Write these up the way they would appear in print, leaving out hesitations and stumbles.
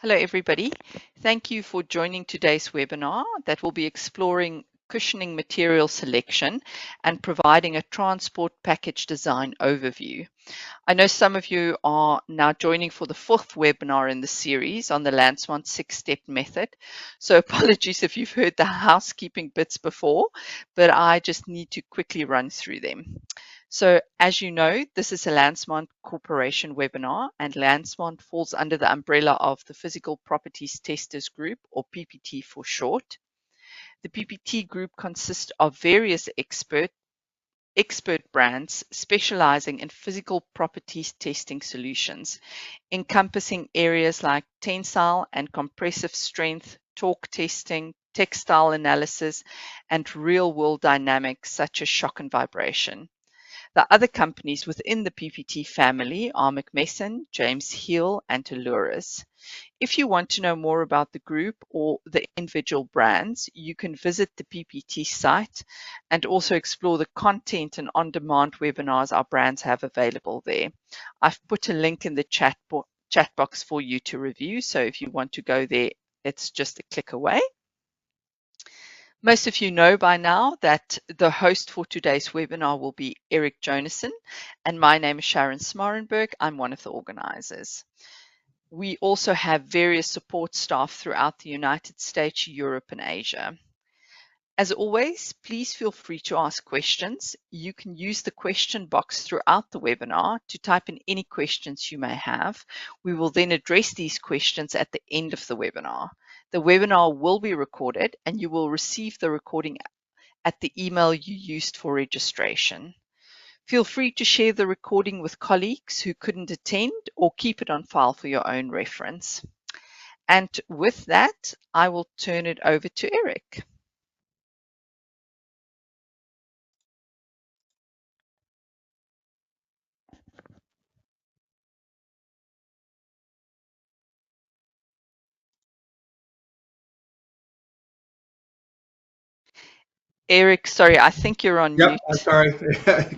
Hello, everybody. Thank you for joining today's webinar that will be exploring cushioning material selection and providing a transport package design overview. I know some of you are now joining for the fourth webinar in the series on the Landsman 6-step method. So apologies if you've heard the housekeeping bits before, but I just need to quickly run through them. So as you know, this is a Landsman Corporation webinar, and Landsman falls under the umbrella of the Physical Properties Testers Group, or PPT for short. The PPT group consists of various expert brands specializing in physical properties testing solutions, encompassing areas like tensile and compressive strength, torque testing, textile analysis, and real-world dynamics such as shock and vibration. The other companies within the PPT family are McMesson, James Hill, and Telluris. If you want to know more about the group or the individual brands, you can visit the PPT site and also explore the content and on-demand webinars our brands have available there. I've put a link in the chat box for you to review, so if you want to go there, it's just a click away. Most of you know by now that the host for today's webinar will be Eric Jonassen, and my name is Sharon Smarenberg. I'm one of the organizers. We also have various support staff throughout the United States, Europe, and Asia. As always, please feel free to ask questions. You can use the question box throughout the webinar to type in any questions you may have. We will then address these questions at the end of the webinar. The webinar will be recorded, and you will receive the recording at the email you used for registration. Feel free to share the recording with colleagues who couldn't attend or keep it on file for your own reference. And with that, I will turn it over to Eric. Eric, sorry, I think you're on mute. Yep, I'm sorry.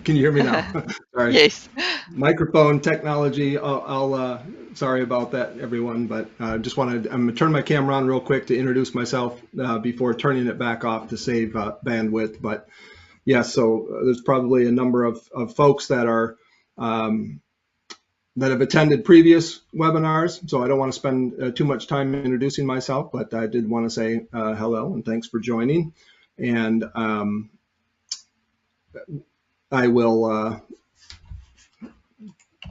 Can you hear me now? Sorry. Yes. Microphone technology. Sorry about that, everyone. But I'm gonna turn my camera on real quick to introduce myself before turning it back off to save bandwidth. But yeah, so there's probably a number of folks that are that have attended previous webinars. So I don't want to spend too much time introducing myself, but I did want to say hello and thanks for joining. And I will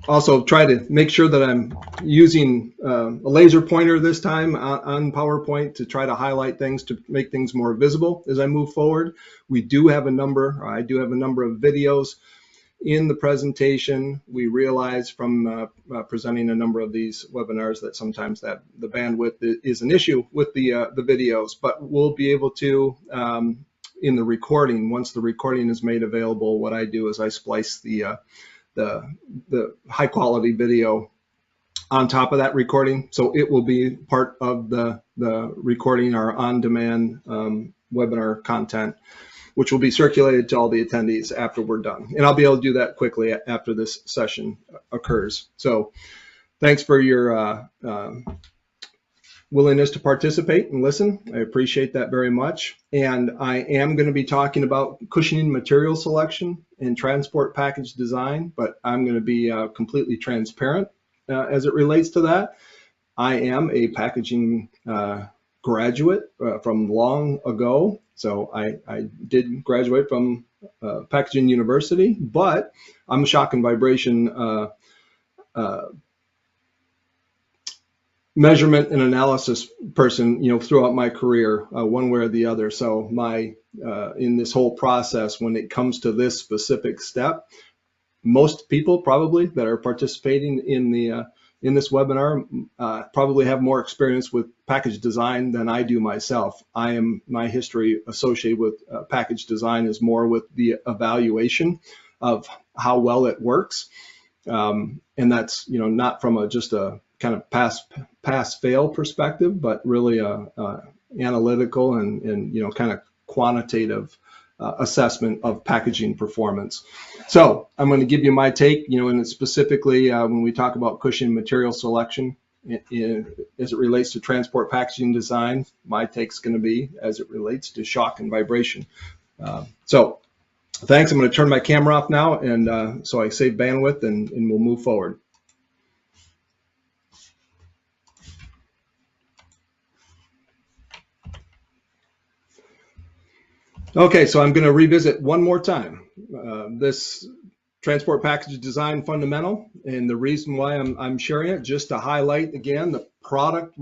also try to make sure that I'm using a laser pointer this time on PowerPoint to try to highlight things to make things more visible as I move forward. I do have a number of videos in the presentation. We realize from presenting a number of these webinars that sometimes that the bandwidth is an issue with the videos, but we'll be able to in the recording. Once the recording is made available, what I do is I splice the high quality video on top of that recording, so it will be part of the recording, our on-demand webinar content, which will be circulated to all the attendees after we're done. And I'll be able to do that quickly after this session occurs. So thanks for your willingness to participate and listen. I appreciate that very much. And I am going to be talking about cushioning material selection and transport package design, but I'm going to be completely transparent as it relates to that. I am a packaging graduate from long ago. So I did graduate from Packaging University, but I'm a shock and vibration measurement and analysis person, throughout my career, one way or the other. So in this whole process, when it comes to this specific step, most people probably that are participating in this webinar probably have more experience with package design than I do myself. My history associated with package design is more with the evaluation of how well it works, and that's not from just a kind of pass-fail perspective, but really analytical and kind of quantitative assessment of packaging performance. So I'm going to give you my take, and it's specifically when we talk about cushioning material selection as it relates to transport packaging design. My take's going to be as it relates to shock and vibration. So thanks. I'm going to turn my camera off now, and so I save bandwidth, and we'll move forward. Okay, so I'm going to revisit one more time this transport package design fundamental, and the reason why I'm sharing it, just to highlight again the product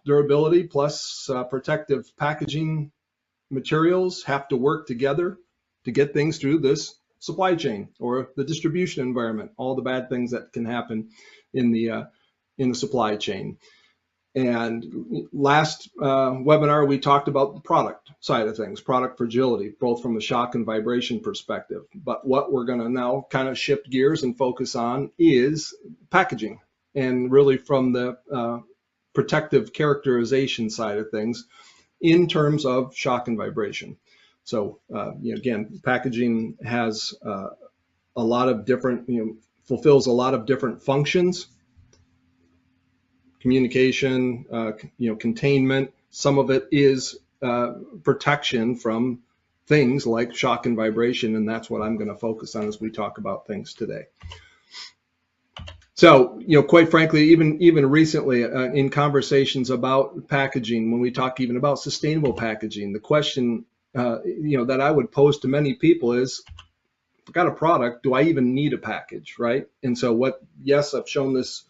durability plus protective packaging materials have to work together to get things through this supply chain or the distribution environment, all the bad things that can happen in the supply chain. And last webinar, we talked about the product side of things, product fragility, both from a shock and vibration perspective. But what we're going to now kind of shift gears and focus on is packaging, and really from the protective characterization side of things in terms of shock and vibration. So again, packaging has a lot of different, fulfills a lot of different functions. Communication, containment. Some of it is protection from things like shock and vibration, and that's what I'm going to focus on as we talk about things today. So, quite frankly, even recently in conversations about packaging, when we talk even about sustainable packaging, the question that I would pose to many people is, if I've got a product, do I even need a package, right? And so yes, I've shown this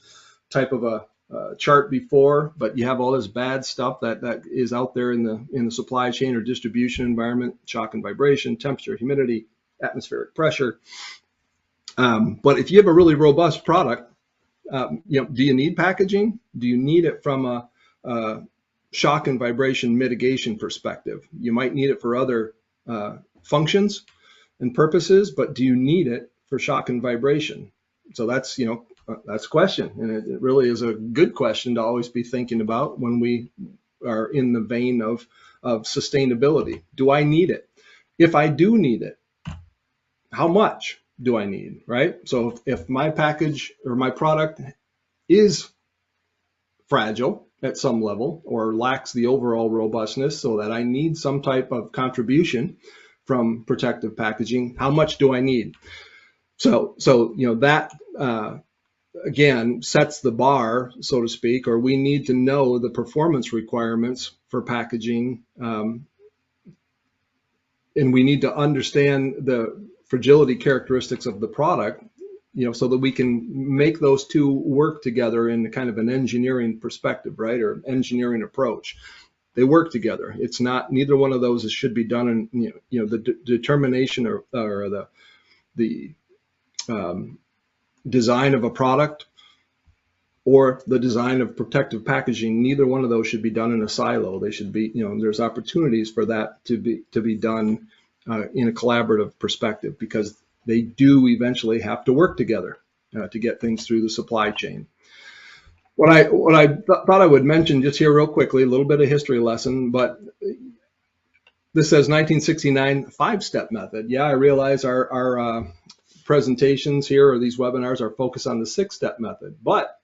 type of a chart before, but you have all this bad stuff that is out there in the supply chain or distribution environment: shock and vibration, temperature, humidity, atmospheric pressure. But if you have a really robust product, do you need packaging? Do you need it from a shock and vibration mitigation perspective? You might need it for other functions and purposes, but do you need it for shock and vibration? So that's that's a question, and it really is a good question to always be thinking about when we are in the vein of sustainability. Do I need it? If I do need it, how much do I need, right? So if my package or my product is fragile at some level or lacks the overall robustness so that I need some type of contribution from protective packaging, how much do I need? So that again sets the bar, so to speak, or we need to know the performance requirements for packaging, and we need to understand the fragility characteristics of the product, so that we can make those two work together in kind of an engineering perspective, right, or engineering approach. They work together. It's not, neither one of those should be done in the determination or the design of a product or the design of protective packaging. Neither one of those should be done in a silo. They should be, there's opportunities for that to be done in a collaborative perspective, because they do eventually have to work together to get things through the supply chain. What I thought I would mention just here real quickly, a little bit of history lesson, but this says 1969 5-step method. Yeah, I realize our presentations here or these webinars are focused on the 6-step method, but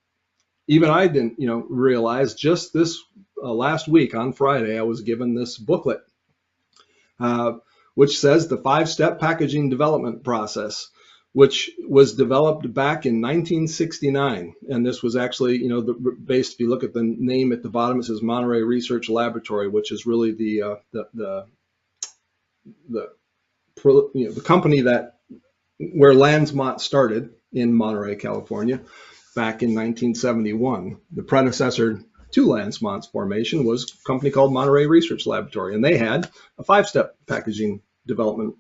even I didn't realize just this last week on Friday I was given this booklet which says the 5-step packaging development process, which was developed back in 1969. And this was actually, based, if you look at the name at the bottom, it says Monterey Research Laboratory, which is really the company where Lansmont started in Monterey, California, back in 1971. The predecessor to Lansmont's formation was a company called Monterey Research Laboratory, and they had a 5-step packaging development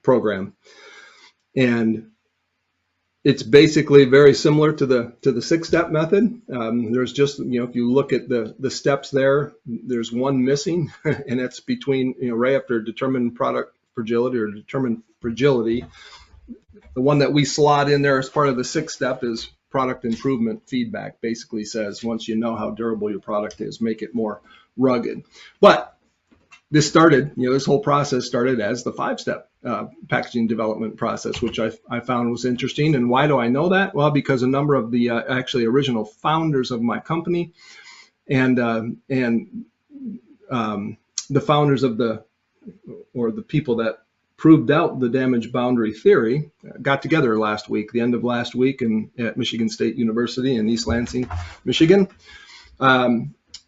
program. And it's basically very similar to the 6-step method. There's just, if you look at the steps there, there's one missing, and it's between, right after determined product fragility or determined fragility. The one that we slot in there as part of the 6th step is product improvement feedback. Basically says once you know how durable your product is, make it more rugged. But this started, this whole process started as the 5-step packaging development process, which I found was interesting. And why do I know that? Well, because a number of the actually original founders of my company and the founders of the people that proved out the damage boundary theory got together last week, the end of last week, at Michigan State University in East Lansing, Michigan,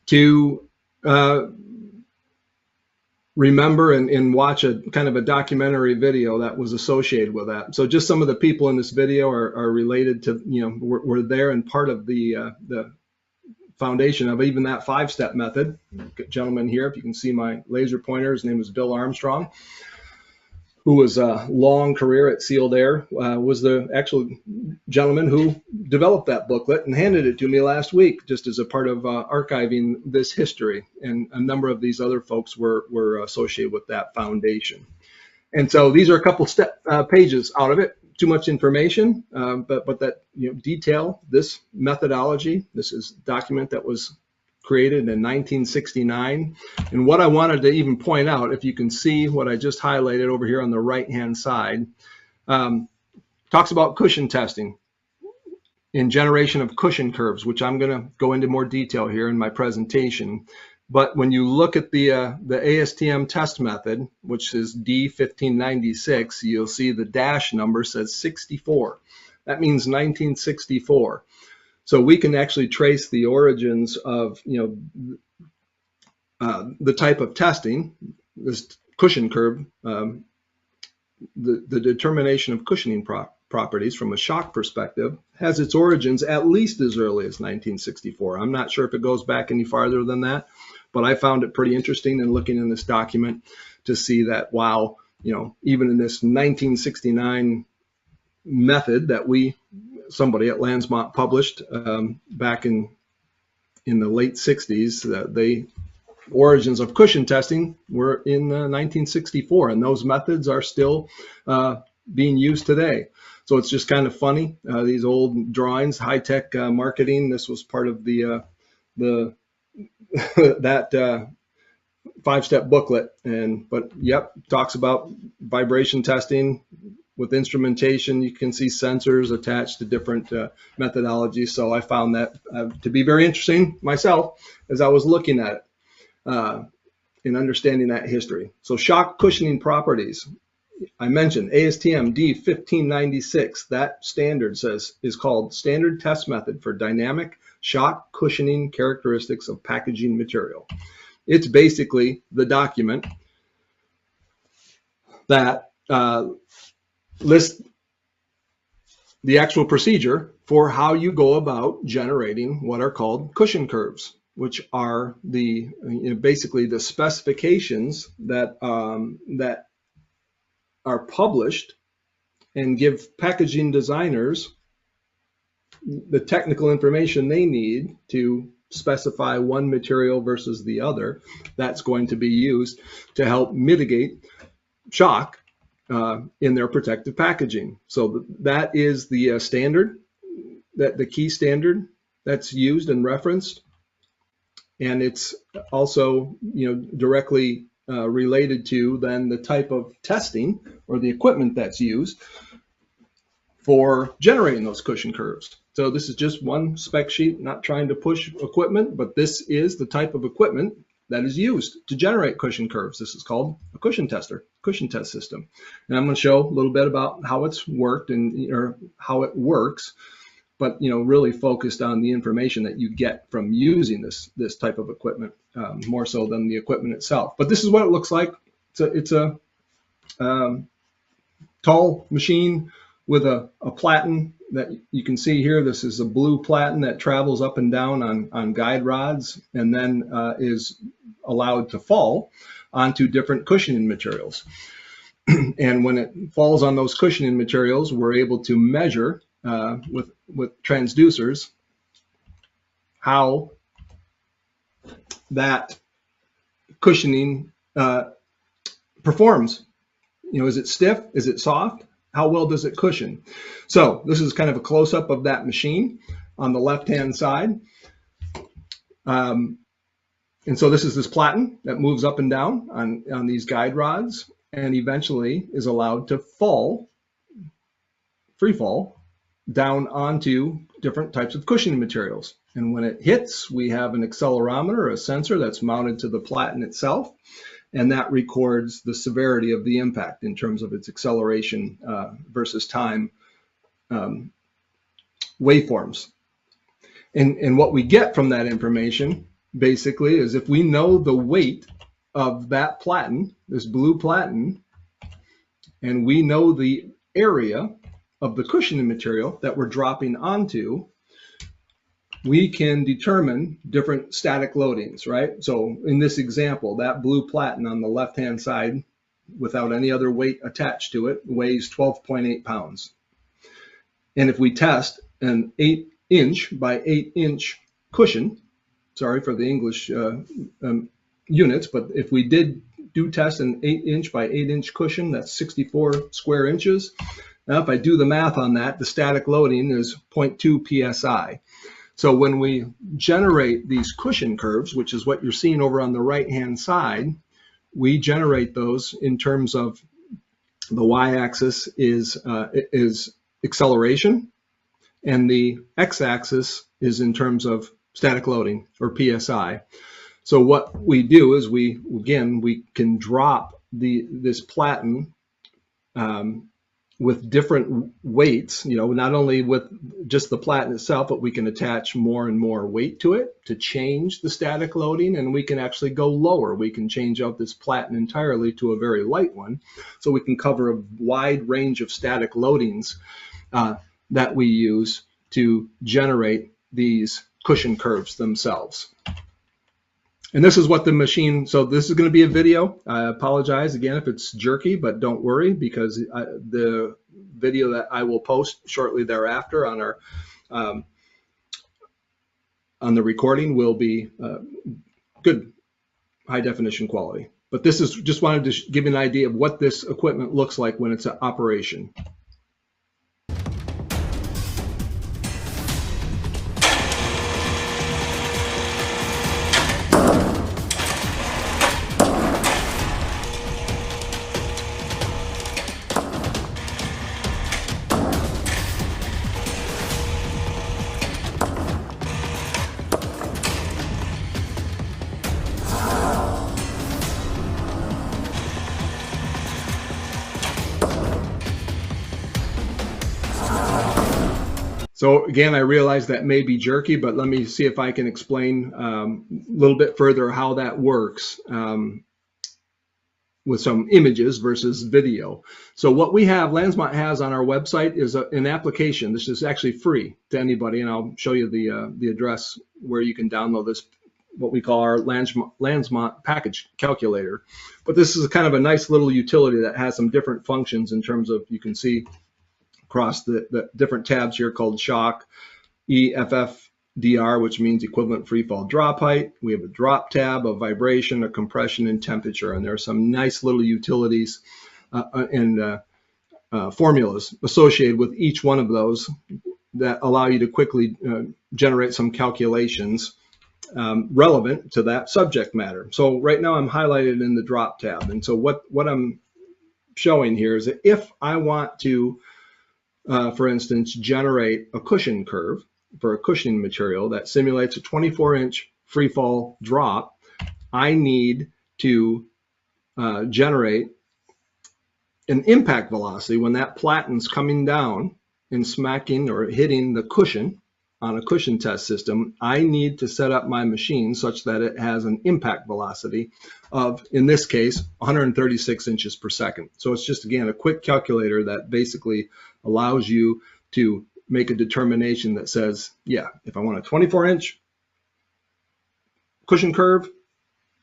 to remember and watch a kind of a documentary video that was associated with that. So just some of the people in this video are related to, were there and part of the foundation of even that 5-step method. Gentleman here, if you can see my laser pointer, his name is Bill Armstrong, who was a long career at Sealed Air, was the actual gentleman who developed that booklet and handed it to me last week, just as a part of archiving this history. And a number of these other folks were associated with that foundation. And so these are a couple pages out of it. Too much information, but that detail this methodology. This is a document that was created in 1969. And what I wanted to even point out, if you can see what I just highlighted over here on the right-hand side, talks about cushion testing in generation of cushion curves, which I'm going to go into more detail here in my presentation. But when you look at the ASTM test method, which is D1596, you'll see the dash number says 64. That means 1964. So we can actually trace the origins of the type of testing, this cushion curve, the determination of cushioning properties from a shock perspective has its origins at least as early as 1964. I'm not sure if it goes back any farther than that, but I found it pretty interesting in looking in this document to see that, wow, even in this 1969 method that somebody at Lansmont published back in the late 60s, the origins of cushion testing were in 1964, and those methods are still being used today. So it's just kind of funny, these old drawings, high-tech marketing. This was part of that 5-step booklet, but yep, talks about vibration testing with instrumentation. You can see sensors attached to different methodologies. So I found that to be very interesting myself as I was looking at it in understanding that history. So shock cushioning properties. I mentioned ASTM D1596. That standard is called Standard Test Method for Dynamic Shock Cushioning Characteristics of Packaging Material. It's basically the document that lists the actual procedure for how you go about generating what are called cushion curves, which are basically the specifications that are published and give packaging designers the technical information they need to specify one material versus the other that's going to be used to help mitigate shock in their protective packaging. So that is the standard, the key standard that's used and referenced, and it's also directly related to then the type of testing or the equipment that's used for generating those cushion curves. So this is just one spec sheet, not trying to push equipment, but this is the type of equipment that is used to generate cushion curves. This is called a cushion test system. And I'm going to show a little bit about how it's worked or how it works, but really focused on the information that you get from using this type of equipment, more so than the equipment itself. But this is what it looks like. It's a tall machine with a platen that you can see here. This is a blue platen that travels up and down on guide rods and then is allowed to fall onto different cushioning materials. And when it falls on those cushioning materials, we're able to measure with transducers how that cushioning performs. Is it stiff? Is it soft? How well does it cushion? So this is kind of a close-up of that machine on the left-hand side. And so this is this platen that moves up and down on these guide rods and eventually is allowed to fall, free fall, down onto different types of cushioning materials. And when it hits, we have an accelerometer, a sensor that's mounted to the platen itself, and that records the severity of the impact in terms of its acceleration versus time waveforms. And what we get from that information basically is if we know the weight of that platen, this blue platen, and we know the area of the cushioning material that we're dropping onto, we can determine different static loadings, right? So in this example, that blue platen on the left-hand side without any other weight attached to it weighs 12.8 pounds. And if we test an 8-inch by 8-inch cushion, sorry for the English units, but if we do test an 8-inch by 8-inch cushion, that's 64 square inches. Now, if I do the math on that, the static loading is 0.2 psi. So when we generate these cushion curves, which is what you're seeing over on the right-hand side, we generate those in terms of the y-axis is acceleration, and the x-axis is in terms of static loading, or psi. So what we do is we can drop this platen with different weights, not only with just the platen itself, but we can attach more and more weight to it to change the static loading, and we can actually go lower. We can change out this platen entirely to a very light one, so we can cover a wide range of static loadings that we use to generate these cushion curves themselves. And this is what the machine, so this is going to be a video. I apologize again if it's jerky, but don't worry, because the video that I will post shortly thereafter on our on the recording will be good high definition quality. But this is just wanted to give you an idea of what this equipment looks like when it's in operation. So again, I realize that may be jerky, but let me see if I can explain a little bit further how that works with some images versus video. So what we have, Landsmont has on our website is an application. This is actually free to anybody, and I'll show you the address where you can download this, what we call our Landsmont package calculator. But this is kind of a nice little utility that has some different functions in terms of, you can see across the different tabs here called shock, EFFDR, which means equivalent free fall drop height. We have a drop tab, a vibration, a compression, and temperature. And there are some nice little utilities and formulas associated with each one of those that allow you to quickly generate some calculations relevant to that subject matter. So right now I'm highlighted in the drop tab. And so what I'm showing here is that if I want to for instance, generate a cushion curve for a cushioning material that simulates a 24-inch free fall drop, I need to generate an impact velocity when that platen's coming down and smacking or hitting the cushion on a cushion test system. I need to set up my machine such that it has an impact velocity of, in this case, 136 inches per second. So it's just, again, a quick calculator that basically allows you to make a determination that says, yeah, if I want a 24-inch cushion curve,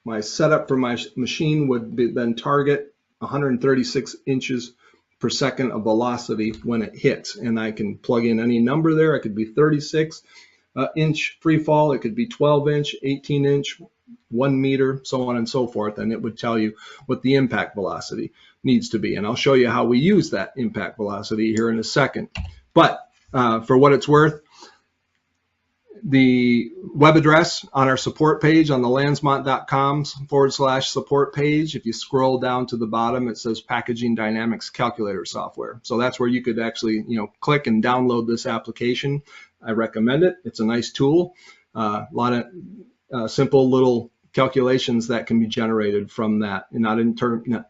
my setup for my machine would then target 136 inches per second of velocity when it hits. And I can plug in any number there. It could be 36-inch free fall. It could be 12-inch, 18-inch, 1 meter, so on and so forth. And it would tell you what the impact velocity needs to be. And I'll show you how we use that impact velocity here in a second. But for what it's worth, the web address on our support page on the landsmont.com/support page. If you scroll down to the bottom, it says Packaging Dynamics Calculator Software. So that's where you could actually, click and download this application. I recommend it. It's a nice tool. A lot of simple little calculations that can be generated from that, and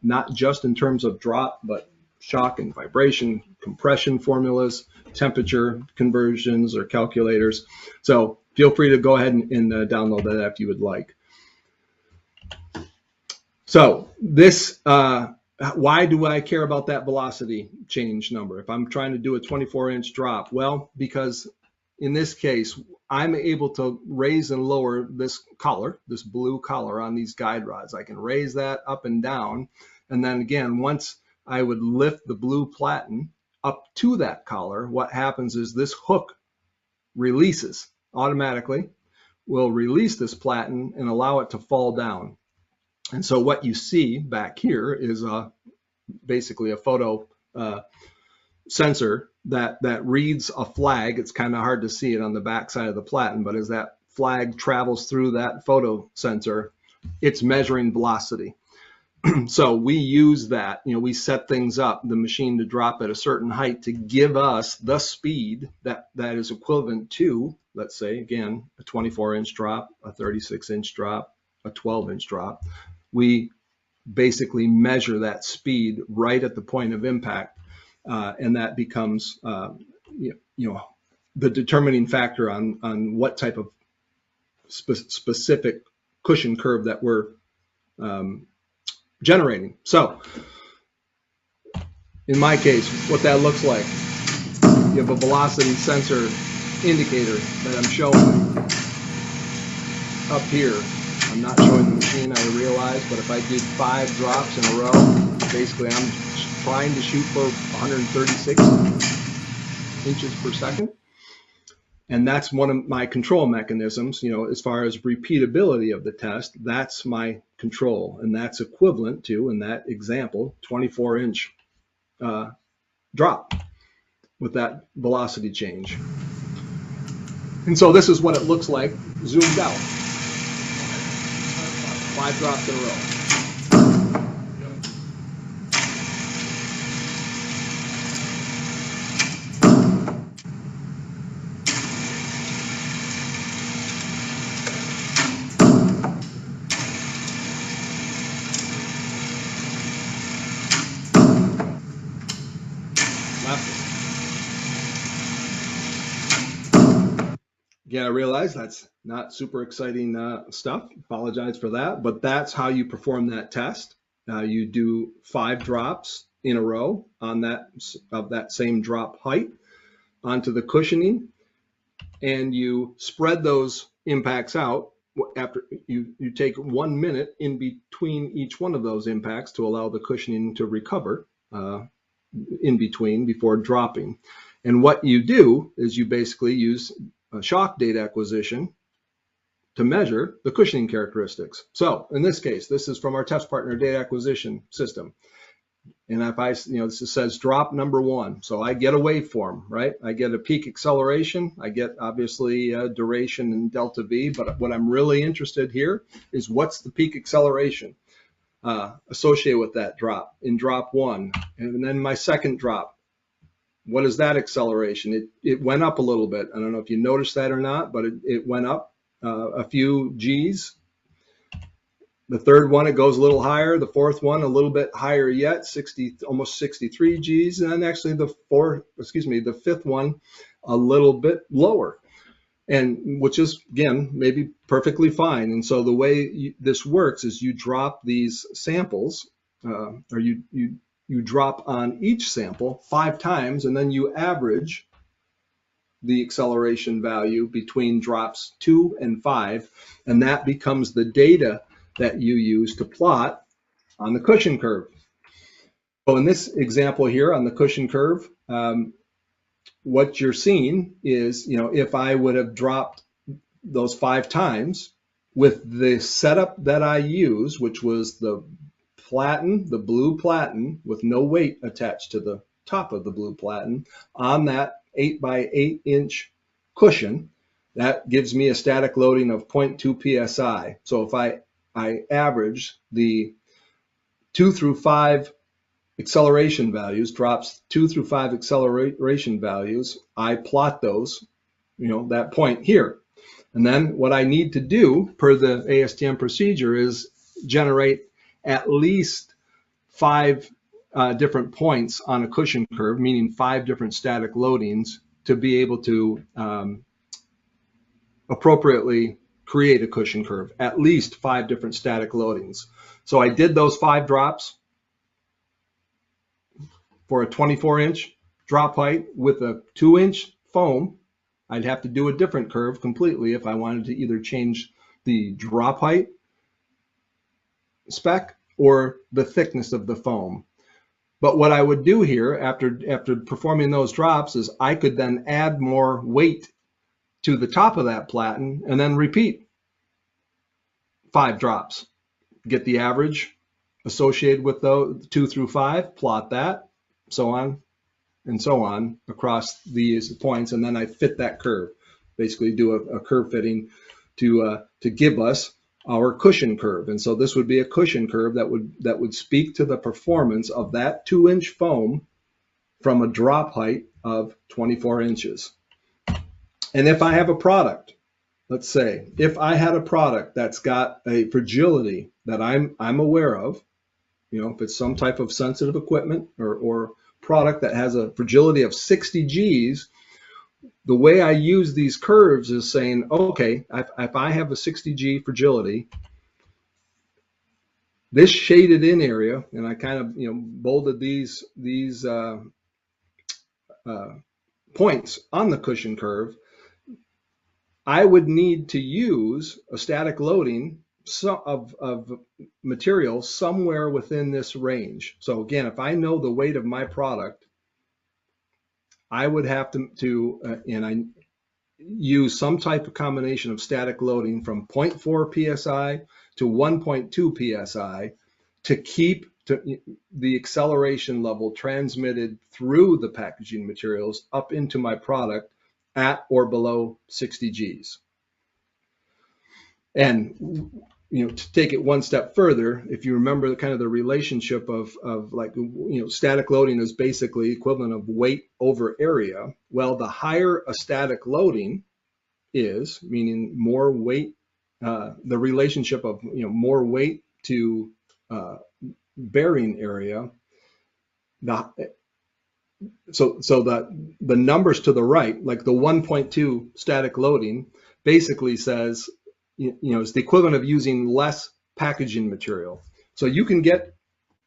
not just in terms of drop, but shock and vibration, compression formulas, temperature conversions or calculators. So feel free to go ahead and download that if you would like. So this, why do I care about that velocity change number if I'm trying to do a 24-inch drop? Well, because in this case, I'm able to raise and lower this collar, this blue collar on these guide rods. I can raise that up and down. And then again, once I would lift the blue platen up to that collar, what happens is this hook releases automatically, will release this platen and allow it to fall down. And so what you see back here is basically a photo sensor that reads a flag. It's kind of hard to see it on the back side of the platen, but as that flag travels through that photo sensor, it's measuring velocity. So we use that, we set things up, the machine to drop at a certain height to give us the speed that is equivalent to, let's say, again, a 24-inch drop, a 36-inch drop, a 12-inch drop. We basically measure that speed right at the point of impact, and that becomes, the determining factor on what type of specific cushion curve that we're generating. So in my case, what that looks like, you have a velocity sensor indicator that I'm showing up here. I'm not showing the machine, I realize, but if I did 5 drops in a row, basically I'm trying to shoot for 136 inches per second. And that's one of my control mechanisms, as far as repeatability of the test, that's my control. And that's equivalent to, in that example, 24-inch drop with that velocity change. And so this is what it looks like zoomed out. 5 drops in a row. Again, I realize that's not super exciting stuff. Apologize for that, but that's how you perform that test. You do 5 drops in a row on that same drop height onto the cushioning, and you spread those impacts out. After you take 1 minute in between each one of those impacts to allow the cushioning to recover in between before dropping. And what you do is you basically use shock data acquisition to measure the cushioning characteristics. So in this case, this is from our test partner data acquisition system. And if this says drop number 1. So I get a waveform, right? I get a peak acceleration. I get obviously duration and delta V, but what I'm really interested here is what's the peak acceleration associated with that drop in drop 1. And then my second drop. What is that acceleration? It went up a little bit. I don't know if you noticed that or not, but it went up a few G's. The third one, it goes a little higher. The fourth one, a little bit higher yet, almost 63 G's. And then actually the fifth one, a little bit lower, and which is, again, maybe perfectly fine. And so the way this works is you drop these samples, or you drop on each sample 5 times, and then you average the acceleration value between drops 2 and 5, and that becomes the data that you use to plot on the cushion curve. So in this example here on the cushion curve, what you're seeing is, if I would have dropped those 5 times with the setup that I use, which was the blue platen with no weight attached to the top of the blue platen on that 8 by 8 inch cushion, that gives me a static loading of 0.2 psi. So if I average the 2 through 5 acceleration values, drops 2 through 5 acceleration values, I plot those, that point here. And then what I need to do per the ASTM procedure is generate at least 5 different points on a cushion curve, meaning 5 different static loadings, to be able to appropriately create a cushion curve, at least 5 different static loadings. So I did those 5 drops for a 24-inch drop height with a 2-inch foam. I'd have to do a different curve completely if I wanted to either change the drop height spec or the thickness of the foam. But what I would do here after performing those drops is I could then add more weight to the top of that platen and then repeat 5 drops. Get the average associated with those 2 through 5, plot that, so on and so on across these points, and then I fit that curve. Basically do a curve fitting to give us our cushion curve. And so this would be a cushion curve that would speak to the performance of that 2-inch foam from a drop height of 24 inches. And if I have a product, let's say, if I had a product that's got a fragility that I'm aware of, if it's some type of sensitive equipment or product that has a fragility of 60 Gs, the way I use these curves is saying, okay, if I have a 60 G fragility, this shaded in area, and I kind of bolded these points on the cushion curve, I would need to use a static loading of material somewhere within this range. So again, if I know the weight of my product, I would have to and I use some type of combination of static loading from 0.4 psi to 1.2 psi to keep the acceleration level transmitted through the packaging materials up into my product at or below 60 Gs. And to take it one step further, if you remember kind of the relationship of like, static loading is basically equivalent of weight over area. Well, the higher a static loading is, meaning more weight, the relationship of more weight to bearing area, so the numbers to the right, like the 1.2 static loading, basically says, it's the equivalent of using less packaging material. So you can get,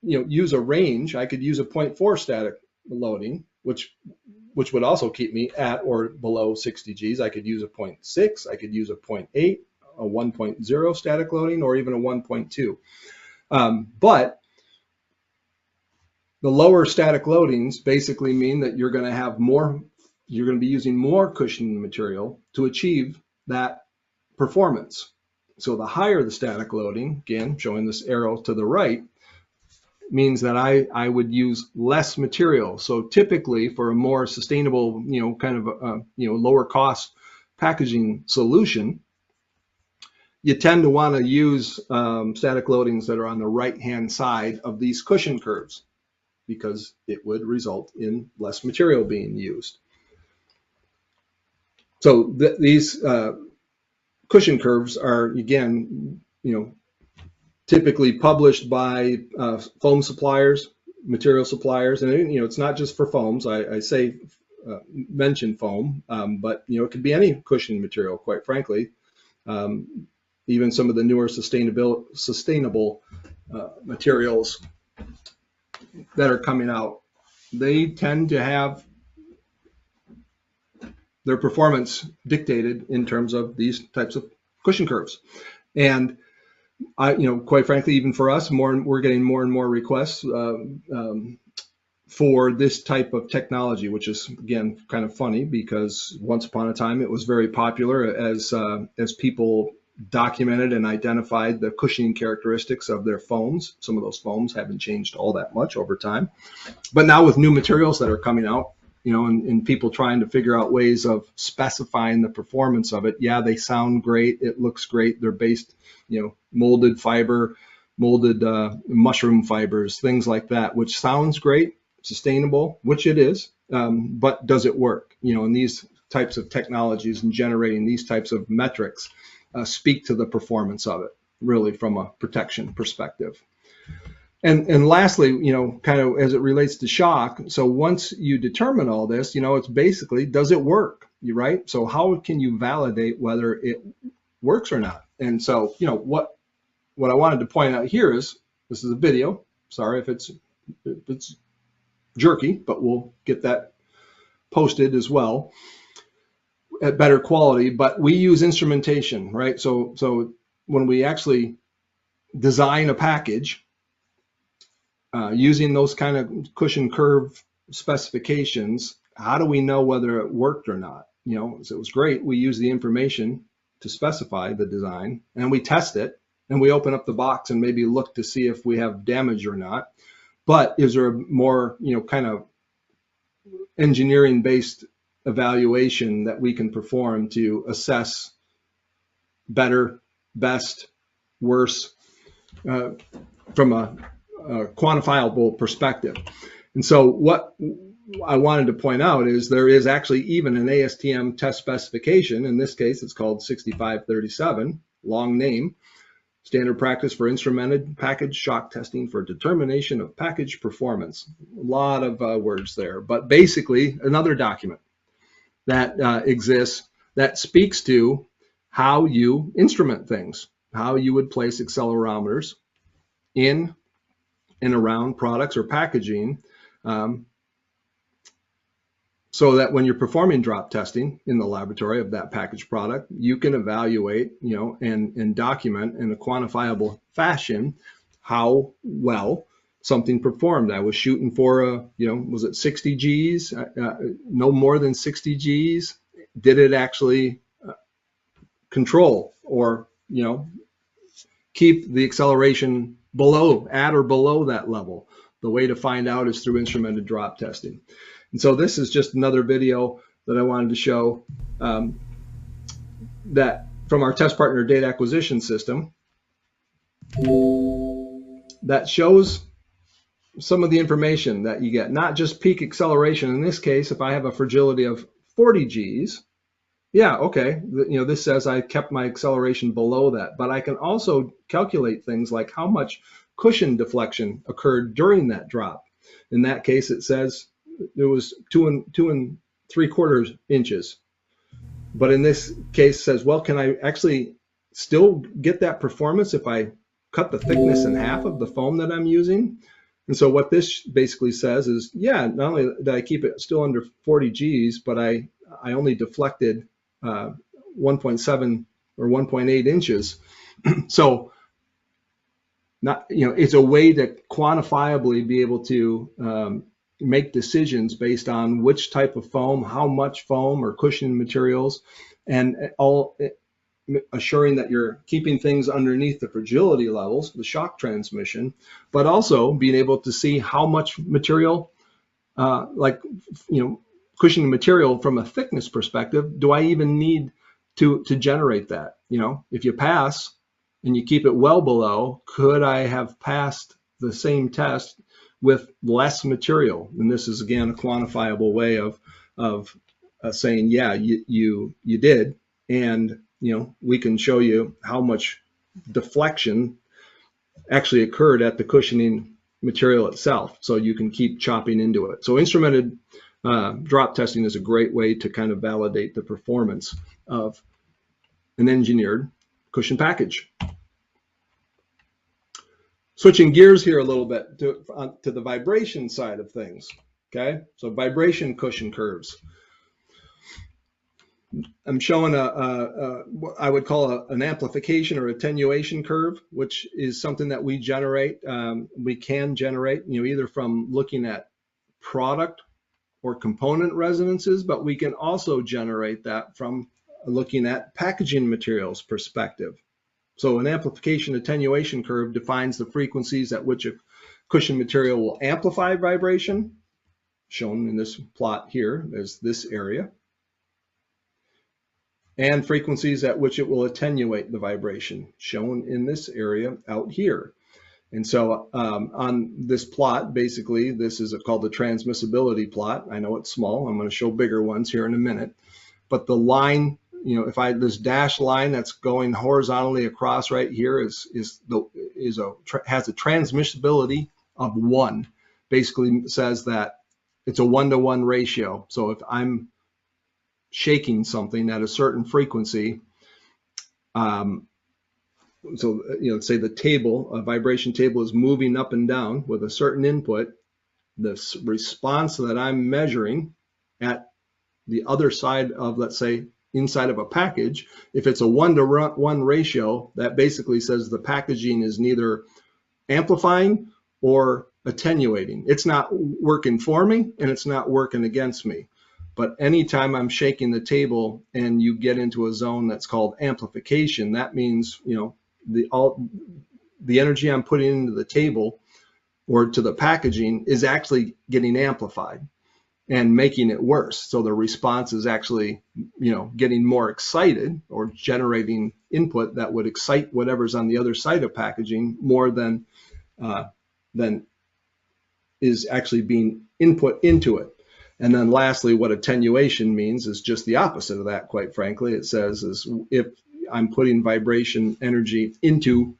use a range. I could use a 0.4 static loading, which would also keep me at or below 60 Gs. I could use a 0.6, I could use a 0.8, a 1.0 static loading, or even a 1.2. But the lower static loadings basically mean that you're going to have more, you're going to be using more cushioning material to achieve that performance. So the higher the static loading, again, showing this arrow to the right, means that I would use less material. So typically for a more sustainable, kind of, lower cost packaging solution, you tend to want to use static loadings that are on the right-hand side of these cushion curves, because it would result in less material being used. So these cushion curves are, again, typically published by foam suppliers, material suppliers, and it's not just for foams. I say mention foam, but it could be any cushioning material, quite frankly. Even some of the newer sustainable materials that are coming out, they tend to have their performance dictated in terms of these types of cushion curves. And quite frankly, even for us, we're getting more and more requests for this type of technology, which is, again, kind of funny, because once upon a time it was very popular as people documented and identified the cushioning characteristics of their foams. Some of those foams haven't changed all that much over time. But now with new materials that are coming out, you know, and people trying to figure out ways of specifying the performance of it. Yeah, they sound great. It looks great. They're based, you know, molded fiber, molded mushroom fibers, things like that, which sounds great, sustainable, which it is, but does it work? You know, and these types of technologies and generating these types of metrics speak to the performance of it, really from a protection perspective. And lastly, you know, kind of as it relates to shock, so once you determine all this, you know, it's basically, does it work? Right? So how can you validate whether it works or not? And so, you know, what I wanted to point out here is, this is a video. Sorry if it's jerky, but we'll get that posted as well at better quality. But we use instrumentation, right? So when we actually design a package, using those kind of cushion curve specifications, how do we know whether it worked or not? You know, so it was great. We use the information to specify the design, and we test it, and we open up the box and maybe look to see if we have damage or not. But is there a more, you know, kind of engineering-based evaluation that we can perform to assess better, best, worse, from a quantifiable perspective? And so what I wanted to point out is there is actually even an ASTM test specification. In this case, it's called 6537, long name, standard practice for instrumented package shock testing for determination of package performance. A lot of words there, but basically another document that exists that speaks to how you instrument things, how you would place accelerometers in and around products or packaging, so that when you're performing drop testing in the laboratory of that packaged product, you can evaluate, you know, and document in a quantifiable fashion how well something performed. I was shooting for a, you know, was it 60 Gs? No more than 60 Gs. Did it actually control or, you know, keep the acceleration below, at or below that level? The way to find out is through instrumented drop testing. And so this is just another video that I wanted to show that from our test partner data acquisition system that shows some of the information that you get, not just peak acceleration. In this case, if I have a fragility of 40 Gs, yeah, okay, you know, this says I kept my acceleration below that, but I can also calculate things like how much cushion deflection occurred during that drop. In that case, it says it was 2 3/4 inches. But in this case, it says, well, can I actually still get that performance if I cut the thickness in half of the foam that I'm using? And so what this basically says is, yeah, not only did I keep it still under 40 Gs, but I only deflected 1.7 or 1.8 inches. So not, you know, it's a way to quantifiably be able to make decisions based on which type of foam, how much foam or cushioning materials, and all assuring that you're keeping things underneath the fragility levels, the shock transmission, but also being able to see how much material, like, you know, cushioning material from a thickness perspective, do I even need to generate that? You know, if you pass and you keep it well below, could I have passed the same test with less material? And this is, again, a quantifiable way of saying, yeah, you did. And, you know, we can show you how much deflection actually occurred at the cushioning material itself, so you can keep chopping into it. So instrumented drop testing is a great way to kind of validate the performance of an engineered cushion package. Switching gears here a little bit to the vibration side of things. Okay, so vibration cushion curves. I'm showing what I would call an amplification or attenuation curve, which is something that we generate. We can generate, you know, either from looking at product or component resonances, but we can also generate that from looking at packaging materials perspective. So an amplification attenuation curve defines the frequencies at which a cushion material will amplify vibration shown in this plot here as this area, and frequencies at which it will attenuate the vibration, shown in this area out here. And so on this plot, basically, this is called the transmissibility plot. I know it's small. I'm going to show bigger ones here in a minute. But the line, if this dashed line that's going horizontally across right here has a transmissibility of 1. Basically says that it's a 1-to-1 ratio. So if I'm shaking something at a certain frequency, so let's say a vibration table is moving up and down with a certain input, the response that I'm measuring at the other side of, let's say, inside of a package, if it's a 1-to-1 ratio, that basically says the packaging is neither amplifying or attenuating. It's not working for me and it's not working against me. But anytime I'm shaking the table and you get into a zone that's called amplification, that means, the energy I'm putting into the table or to the packaging is actually getting amplified and making it worse. So the response is actually, getting more excited or generating input that would excite whatever's on the other side of packaging more than is actually being input into it. And then lastly, what attenuation means is just the opposite of that, quite frankly. It says is if I'm putting vibration energy into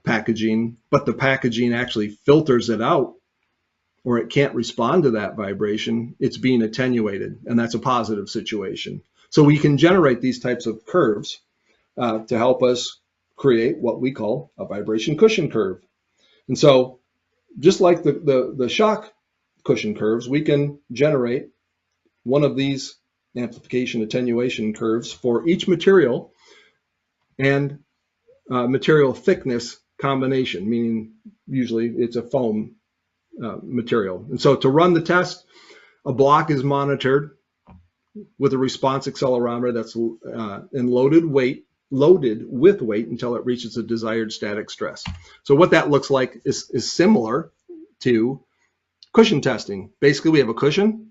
packaging, but the packaging actually filters it out or it can't respond to that vibration, it's being attenuated, and that's a positive situation. So we can generate these types of curves to help us create what we call a vibration cushion curve. And so just like the shock cushion curves, we can generate one of these amplification attenuation curves for each material and material thickness combination, meaning usually it's a foam material. And so to run the test, a block is monitored with a response accelerometer that's loaded with weight until it reaches a desired static stress. So what that looks like is similar to cushion testing. Basically, we have a cushion,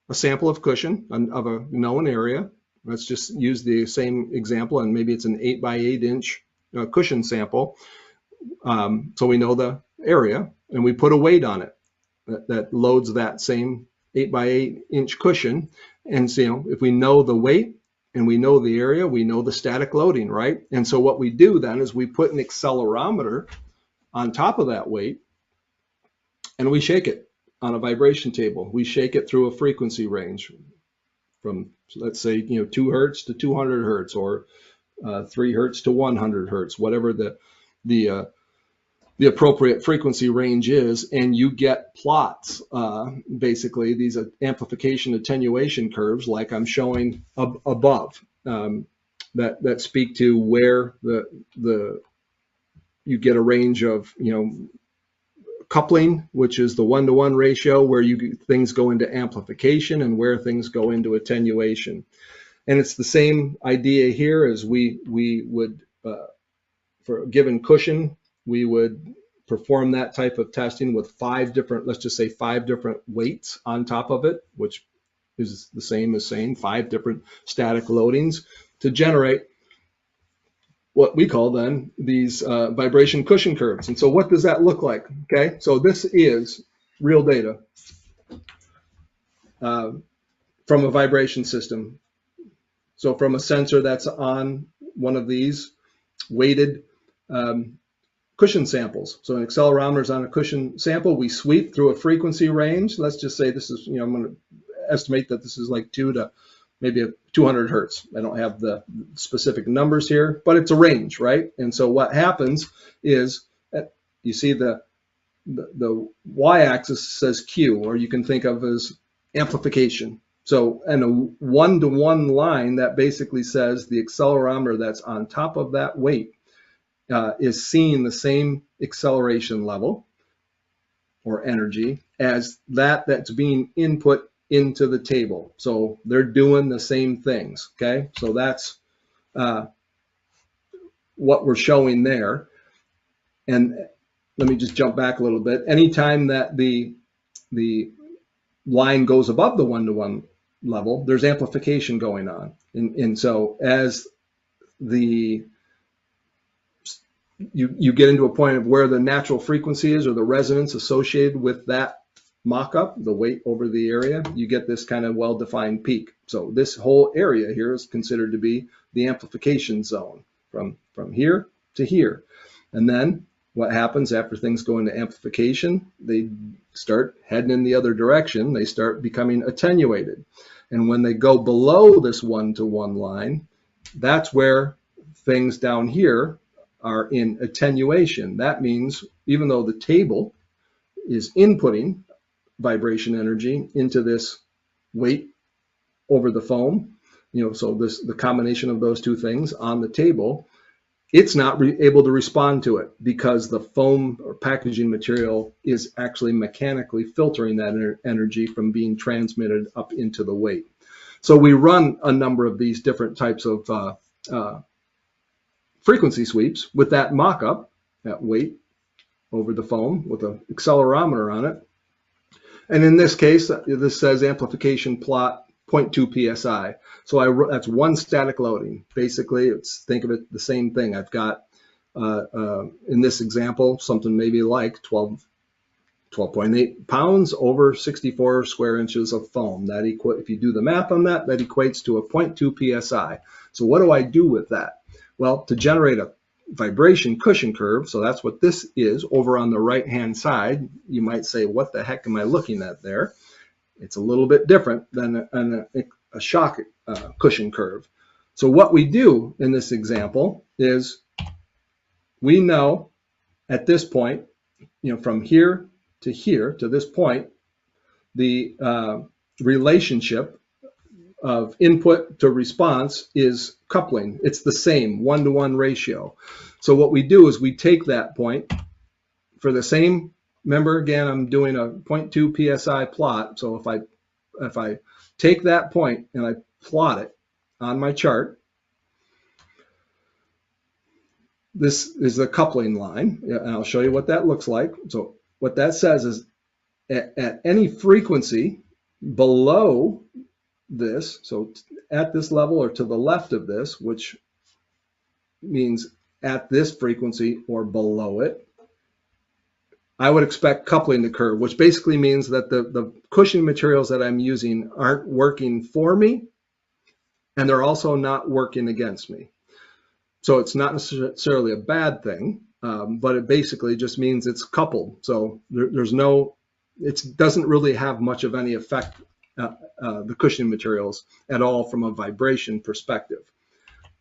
a sample of cushion of a known area. Let's just use the same example, and maybe it's an 8x8 inch cushion sample. So we know the area, and we put a weight on it that loads that same 8x8 inch cushion. And so if we know the weight and we know the area, we know the static loading, right? And so what we do then is we put an accelerometer on top of that weight, and we shake it on a vibration table. We shake it through a frequency range from, let's say, 2 hertz to 200 hertz, or 3 hertz to 100 hertz, whatever the appropriate frequency range is, and you get plots, basically these amplification attenuation curves like I'm showing above, that speak to where you get a range of coupling, which is the 1-to-1 ratio, where things go into amplification and where things go into attenuation. And it's the same idea here as we would, for a given cushion, we would perform that type of testing with 5 different, let's just say 5 different weights on top of it, which is the same as saying 5 different static loadings to generate what we call then these vibration cushion curves. And so what does that look like? Okay, so this is real data from a vibration system. So from a sensor that's on one of these weighted cushion samples. So an accelerometer is on a cushion sample. We sweep through a frequency range. Let's just say this is, I'm going to estimate that this is like 2 to maybe 200 hertz. I don't have the specific numbers here, but it's a range, right? And so what happens is you see the y-axis says Q, or you can think of as amplification. So in a 1-to-1 line, that basically says the accelerometer that's on top of that weight is seeing the same acceleration level or energy as that's being input into the table. So they're doing the same things, okay? So that's what we're showing there. And let me just jump back a little bit. Anytime that the line goes above the one-to-one level, there's amplification going on. And so as you get into a point of where the natural frequency is or the resonance associated with that mock-up, the weight over the area, you get this kind of well-defined peak. So this whole area here is considered to be the amplification zone from here to here. And then what happens after things go into amplification, they start heading in the other direction. They start becoming attenuated. And when they go below this one-to-one line, that's where things down here are in attenuation. That means even though the table is inputting vibration energy into this weight over the foam, so the combination of those two things on the table, it's not able to respond to it because the foam or packaging material is actually mechanically filtering that energy from being transmitted up into the weight. So we run a number of these different types of frequency sweeps with that mock-up, that weight over the foam with an accelerometer on it. And in this case, this says amplification plot 0.2 psi. So that's one static loading. Basically, think of it the same thing. I've got, in this example, something maybe like 12.8 pounds over 64 square inches of foam. That if you do the math on that, that equates to a 0.2 psi. So what do I do with that? Well, to generate a vibration cushion curve, so that's what this is over on the right-hand side. You might say, what the heck am I looking at there? It's a little bit different than a shock cushion curve. So what we do in this example is we know at this point, from here to this point, the relationship of input to response is coupling. It's the same one-to-one ratio. So what we do is we take that point for the same. Remember, again, I'm doing a 0.2 psi plot. So if I take that point and I plot it on my chart, this is the coupling line, and I'll show you what that looks like. So what that says is at any frequency below this, so at this level or to the left of this, which means at this frequency or below it, I would expect coupling to occur, which basically means that the cushioning materials that I'm using aren't working for me, and they're also not working against me. So it's not necessarily a bad thing, but it basically just means it's coupled. So it doesn't really have much of any effect, the cushioning materials at all from a vibration perspective.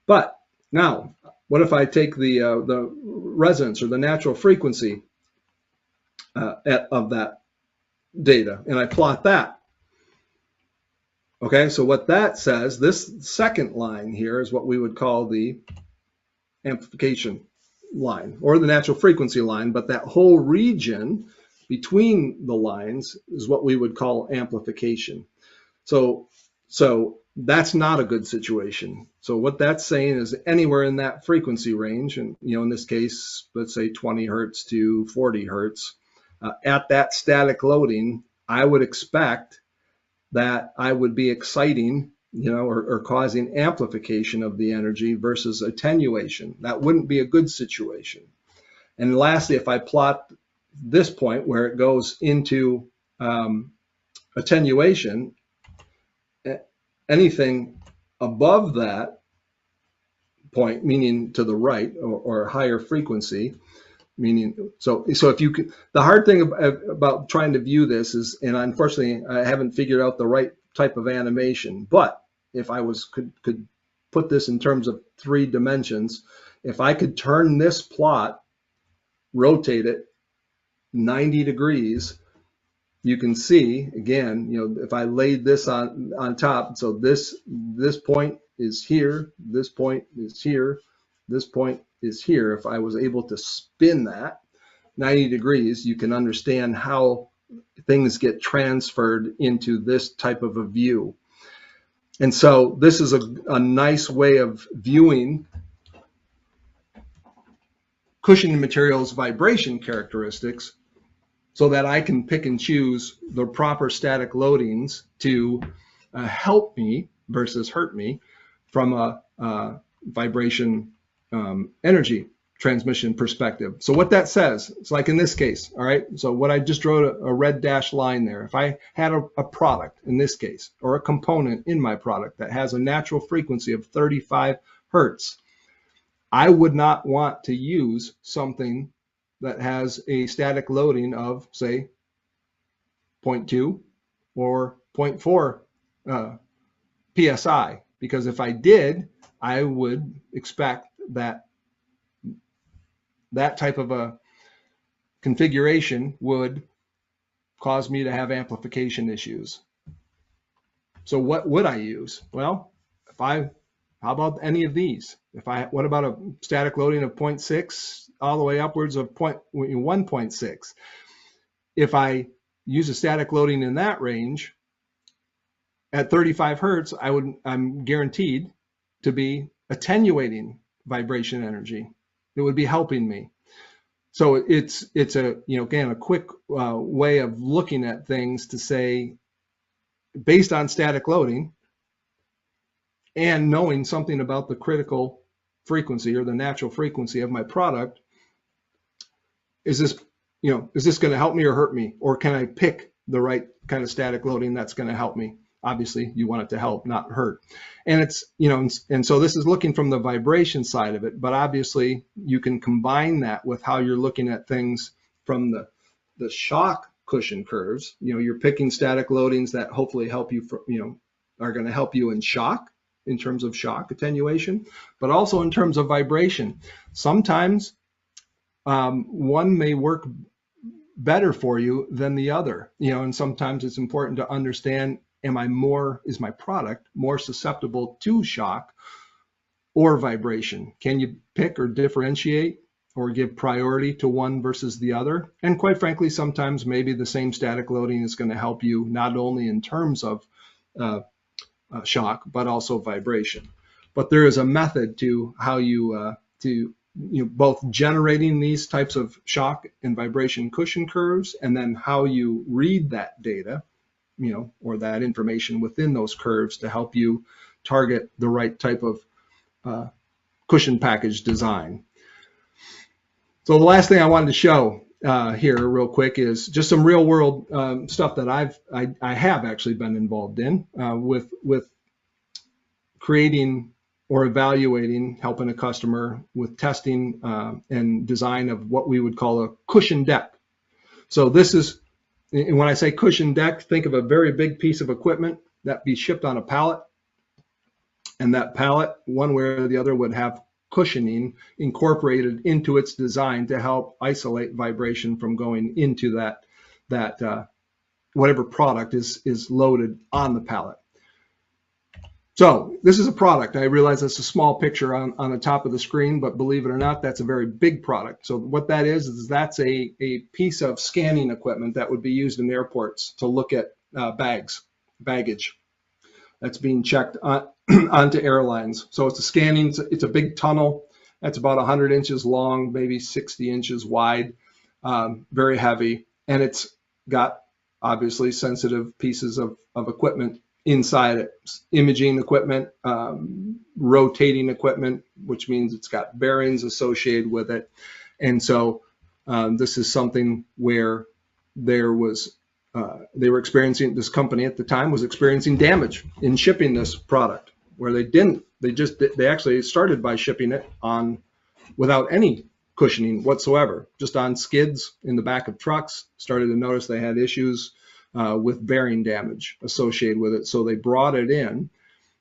But now, what if I take the resonance or the natural frequency of that data and I plot that? Okay, so what that says, this second line here is what we would call the amplification line or the natural frequency line, but that whole region between the lines is what we would call amplification. So that's not a good situation. So what that's saying is anywhere in that frequency range, and in this case, let's say 20 hertz to 40 hertz, at that static loading, I would expect that I would be exciting, or causing amplification of the energy versus attenuation. That wouldn't be a good situation. And lastly, if I plot this point where it goes into attenuation, anything above that point, meaning to the right or higher frequency, meaning so if you could, the hard thing about trying to view this is, and unfortunately I haven't figured out the right type of animation, but if I could put this in terms of 3 dimensions, if I could turn this plot, rotate it 90 degrees, you can see again, if I laid this on top, so this point is here, this point is here, this point is here. If I was able to spin that 90 degrees, you can understand how things get transferred into this type of a view. And so this is a nice way of viewing cushioning materials vibration characteristics. so that I can pick and choose the proper static loadings to help me versus hurt me from a vibration energy transmission perspective. So what that says, it's like in this case, all right, so what I just drew a red dashed line there. If I had a product in this case, or a component in my product that has a natural frequency of 35 hertz, I would not want to use something that has a static loading of, say, 0.2 or 0.4 psi, because if I did, I would expect that that type of a configuration would cause me to have amplification issues. So what would I use? Well, how about any of these? What about a static loading of 0.6 all the way upwards of 1.6? If I use a static loading in that range at 35 hertz, I'm guaranteed to be attenuating vibration energy. It would be helping me. So it's a, again, a quick way of looking at things to say, based on static loading and knowing something about the critical frequency or the natural frequency of my product, is this going to help me or hurt me? Or can I pick the right kind of static loading that's going to help me? Obviously, you want it to help, not hurt. And it's, and so this is looking from the vibration side of it, but obviously you can combine that with how you're looking at things from the shock cushion curves. You're picking static loadings that hopefully help you, are going to help you in shock, in terms of shock attenuation, but also in terms of vibration. Sometimes one may work better for you than the other, and sometimes it's important to understand, is my product more susceptible to shock or vibration? Can you pick or differentiate or give priority to one versus the other? And quite frankly, sometimes maybe the same static loading is going to help you not only in terms of shock, but also vibration. But there is a method to how you both generating these types of shock and vibration cushion curves, and then how you read that data, or that information within those curves to help you target the right type of cushion package design. So the last thing I wanted to show here real quick is just some real world stuff that I have actually been involved in with creating or evaluating, helping a customer with testing and design of what we would call a cushion deck. So this is, and when I say cushion deck, think of a very big piece of equipment that be shipped on a pallet, and that pallet, one way or the other, would have cushioning incorporated into its design to help isolate vibration from going into that whatever product is loaded on the pallet. So this is a product. I realize it's a small picture on the top of the screen, but believe it or not, that's a very big product. So what that is that's a piece of scanning equipment that would be used in airports to look at baggage that's being checked onto airlines. So it's a scanning, it's a big tunnel that's about 100 inches long, maybe 60 inches wide, very heavy, and it's got obviously sensitive pieces of equipment inside it, imaging equipment, rotating equipment, which means it's got bearings associated with it. And so this is something where they were experiencing, this company at the time was experiencing damage in shipping this product, where they actually started by shipping it on without any cushioning whatsoever, just on skids in the back of trucks. Started to notice they had issues with bearing damage associated with it. So they brought it in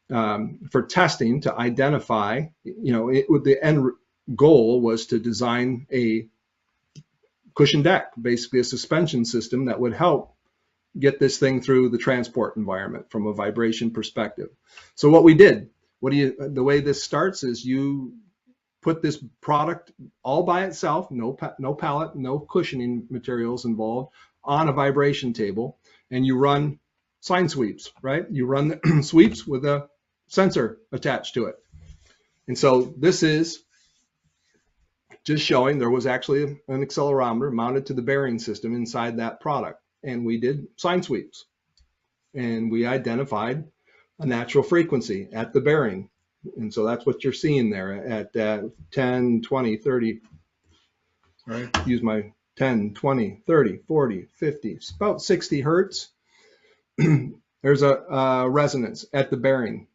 for testing to identify, the end goal was to design a cushion deck, basically a suspension system that would help get this thing through the transport environment from a vibration perspective. So what we did, the way this starts is you put this product all by itself, no pallet, no cushioning materials involved, on a vibration table, and you run sine sweeps, right? You run the sweeps with a sensor attached to it. And so this is just showing there was actually an accelerometer mounted to the bearing system inside that product. And we did sine sweeps. And we identified a natural frequency at the bearing. And so that's what you're seeing there at 10, 20, 30. All right, use my 10, 20, 30, 40, 50, it's about 60 hertz. There's a resonance at the bearing.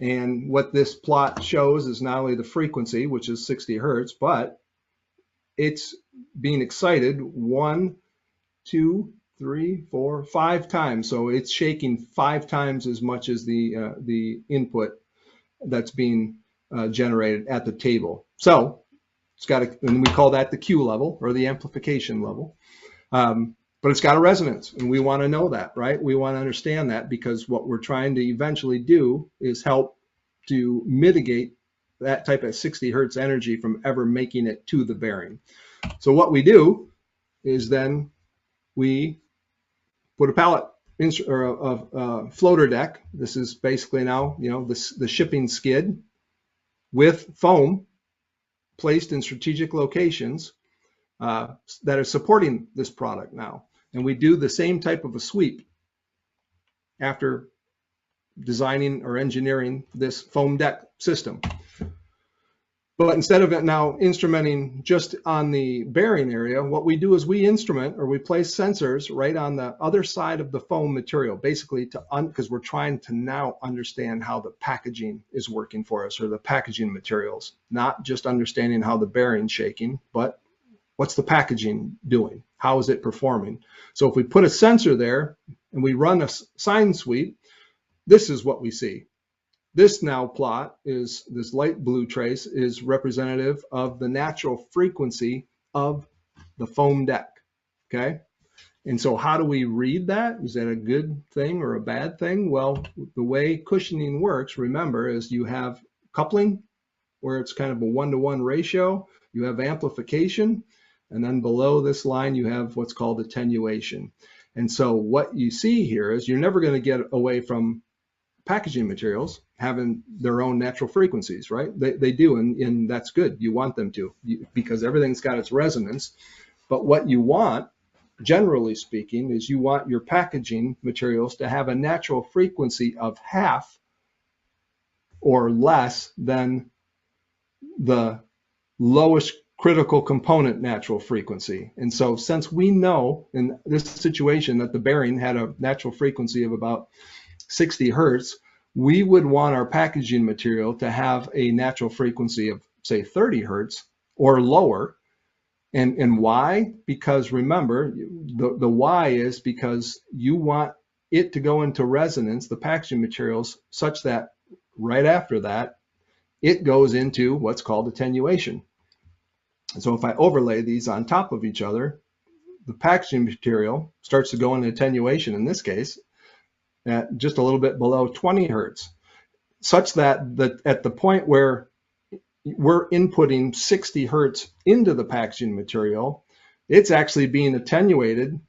And what this plot shows is not only the frequency, which is 60 hertz, but it's being excited 1, 2, 3, 4, 5 times. So it's shaking 5 times as much as the input that's being generated at the table. So it's got and we call that the Q level or the amplification level. But it's got a resonance, and we want to know that, right? We want to understand that, because what we're trying to eventually do is help to mitigate that type of 60 hertz energy from ever making it to the bearing. So what we do is then we put a pallet or a floater deck. This is basically now, the shipping skid with foam placed in strategic locations that are supporting this product now. And we do the same type of a sweep after designing or engineering this foam deck system. But instead of it now instrumenting just on the bearing area, what we do is we instrument, or we place sensors right on the other side of the foam material, basically because we're trying to now understand how the packaging is working for us, or the packaging materials, not just understanding how the bearing's shaking, but what's the packaging doing? How is it performing? So if we put a sensor there and we run a sine sweep, this is what we see. This now plot is, this light blue trace is representative of the natural frequency of the foam deck, okay? And so how do we read that? Is that a good thing or a bad thing? Well, the way cushioning works, remember, is you have coupling, where it's kind of a 1-to-1 ratio. You have amplification, and then below this line, you have what's called attenuation. And so what you see here is you're never going to get away from packaging materials having their own natural frequencies, right? They do, and that's good. You want them to, because everything's got its resonance. But what you want, generally speaking, is you want your packaging materials to have a natural frequency of half or less than the lowest critical component natural frequency. And so since we know in this situation that the bearing had a natural frequency of about 60 hertz, we would want our packaging material to have a natural frequency of, say, 30 hertz or lower. And why? Because remember, the why is because you want it to go into resonance, the packaging materials, such that right after that, it goes into what's called attenuation. And so if I overlay these on top of each other, the packaging material starts to go into attenuation, in this case, at just a little bit below 20 hertz, such that at the point where we're inputting 60 hertz into the packaging material, it's actually being attenuated.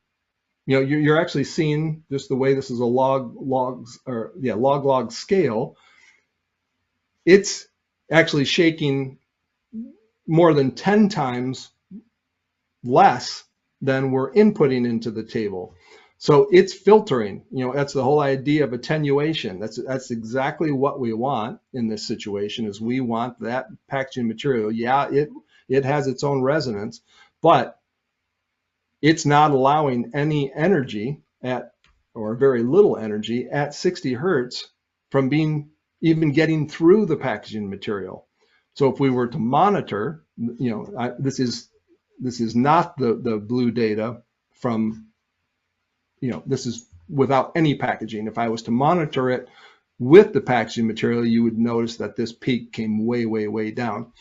You're actually seeing, just the way this is a log scale, it's actually shaking more than 10 times less than we're inputting into the table. So it's filtering. That's the whole idea of attenuation. That's exactly what we want in this situation, is we want that packaging material. Yeah, it has its own resonance, but it's not allowing any energy or very little energy at 60 hertz from even getting through the packaging material. So if we were to monitor, this is not the blue data from, this is without any packaging. If I was to monitor it with the packaging material, you would notice that this peak came way, way, way down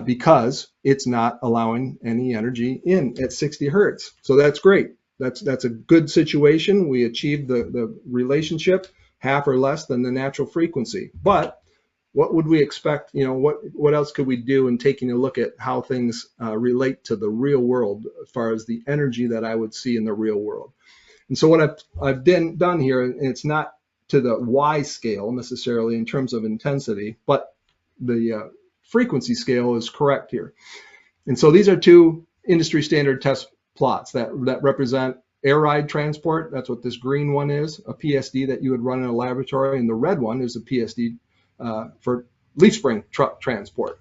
because it's not allowing any energy in at 60 hertz. So that's great. That's a good situation. We achieved the relationship, half or less than the natural frequency. But what would we expect? What else could we do in taking a look at how things relate to the real world as far as the energy that I would see in the real world? And so what I've done here, and it's not to the Y scale necessarily in terms of intensity, but the frequency scale is correct here. And so these are two industry standard test plots that represent air ride transport. That's what this green one is, a PSD that you would run in a laboratory, and the red one is a PSD for leaf spring truck transport.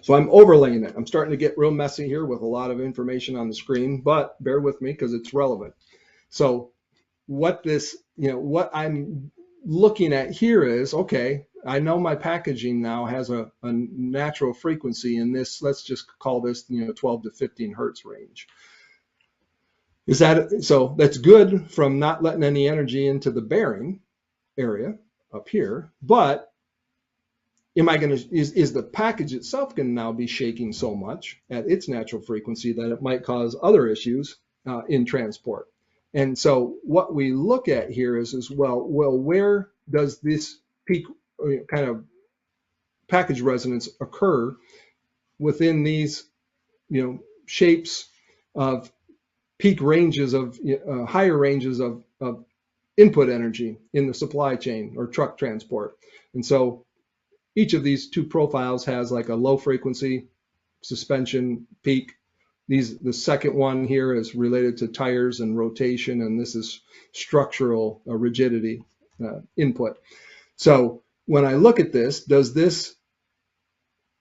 So I'm overlaying it. I'm starting to get real messy here with a lot of information on the screen, but bear with me because it's relevant. So what this, what I'm looking at here is, okay, I know my packaging now has a natural frequency in this, let's just call this, 12 to 15 hertz range. Is that, so that's good from not letting any energy into the bearing area up here, but am I going to, is the package itself going to now be shaking so much at its natural frequency that it might cause other issues in transport? And so what we look at here is well, where does this peak kind of package resonance occur within these, shapes of peak ranges of higher ranges of input energy in the supply chain or truck transport? And so each of these two profiles has like a low frequency suspension peak. The second one here is related to tires and rotation, and this is structural rigidity input. So when I look at this, does this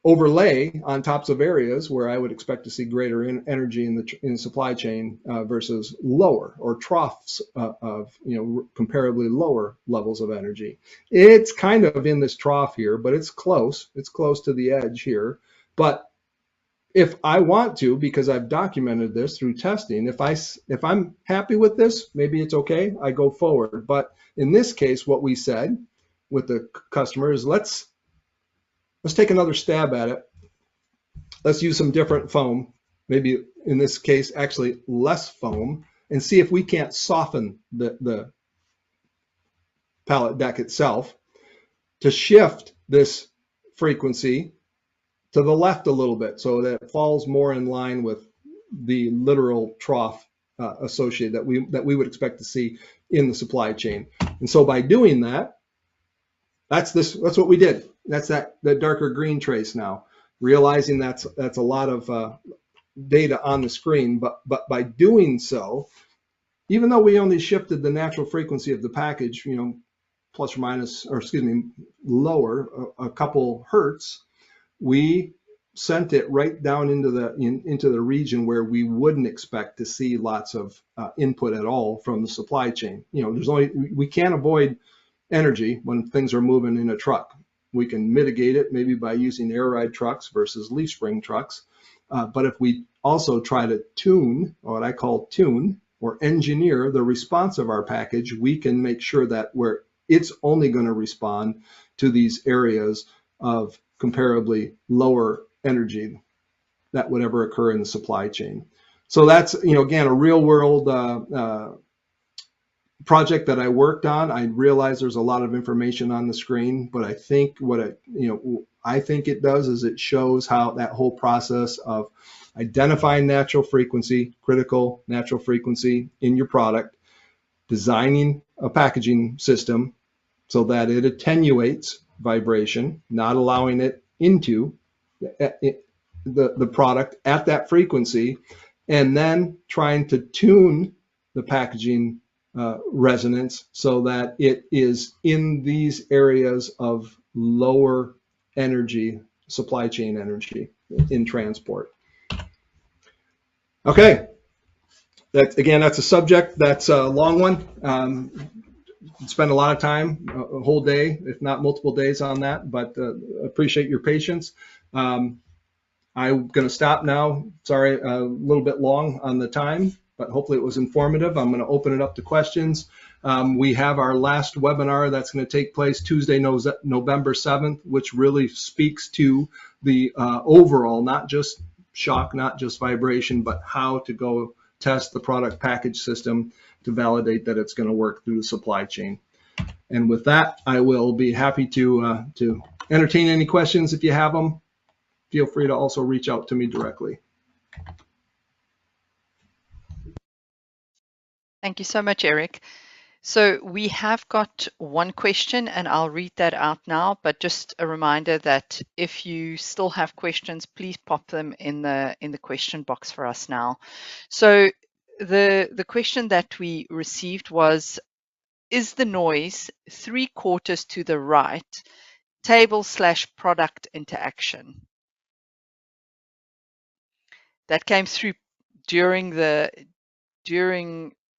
overlay on tops of areas where I would expect to see greater energy in the supply chain versus lower, or troughs of comparably lower levels of energy? It's kind of in this trough here, but it's close. It's close to the edge here. But if I want to, because I've documented this through testing, if I'm happy with this, maybe it's okay, I go forward. But in this case, what we said with the customer is let's take another stab at it. Let's use some different foam, maybe in this case actually less foam, and see if we can't soften the pallet deck itself to shift this frequency to the left a little bit so that it falls more in line with the literal trough associated that we would expect to see in the supply chain. And so by doing that, that's what we did. That's that darker green trace now. Realizing that's a lot of data on the screen, but by doing so, even though we only shifted the natural frequency of the package, plus or minus, or excuse me, lower a couple hertz, we sent it right down into the region where we wouldn't expect to see lots of input at all from the supply chain. We can't avoid energy when things are moving in a truck. We can mitigate it maybe by using air ride trucks versus leaf spring trucks. But if we also try to tune, or what I call tune, or engineer the response of our package, we can make sure that it's only going to respond to these areas of comparably lower energy that would ever occur in the supply chain. So that's, again, a real world project that I worked on. I realize there's a lot of information on the screen, but I think I think it does is it shows how that whole process of identifying natural frequency, critical natural frequency in your product, designing a packaging system so that it attenuates vibration, not allowing it into the product at that frequency, and then trying to tune the packaging resonance so that it is in these areas of lower energy, supply chain energy in transport. Okay, that's a subject that's a long one. Spend a lot of time, a whole day, if not multiple days on that, but appreciate your patience. I'm going to stop now. Sorry, a little bit long on the time, but hopefully it was informative. I'm going to open it up to questions. We have our last webinar that's going to take place Tuesday, November 7th, which really speaks to the overall, not just shock, not just vibration, but how to go test the product package system to validate that it's going to work through the supply chain. And with that, I will be happy to entertain any questions if you have them. Feel free to also reach out to me directly. Thank you so much, Eric. So we have got one question and I'll read that out now, but just a reminder that if you still have questions, please pop them in the question box for us now. So the question that we received was, is the noise 3/4 to the right table/product interaction? That came through during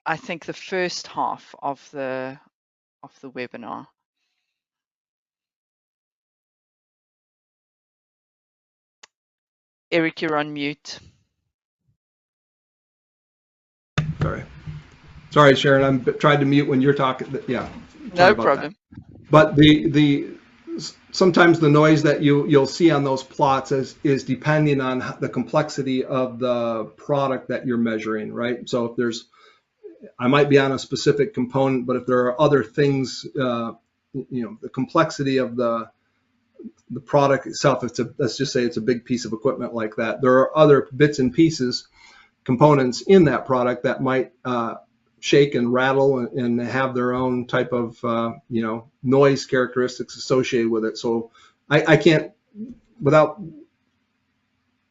I think the first half of the webinar. Eric, you're on mute. Sorry, Sharon. I'm tried to mute when you're talking. Yeah. No problem. But sometimes the noise that you'll see on those plots is depending on the complexity of the product that you're measuring, right? So if I might be on a specific component, but if there are other things, the complexity of the product itself, let's just say it's a big piece of equipment like that. There are other bits and pieces, components in that product that might shake and rattle and have their own type of noise characteristics associated with it. So I can't, without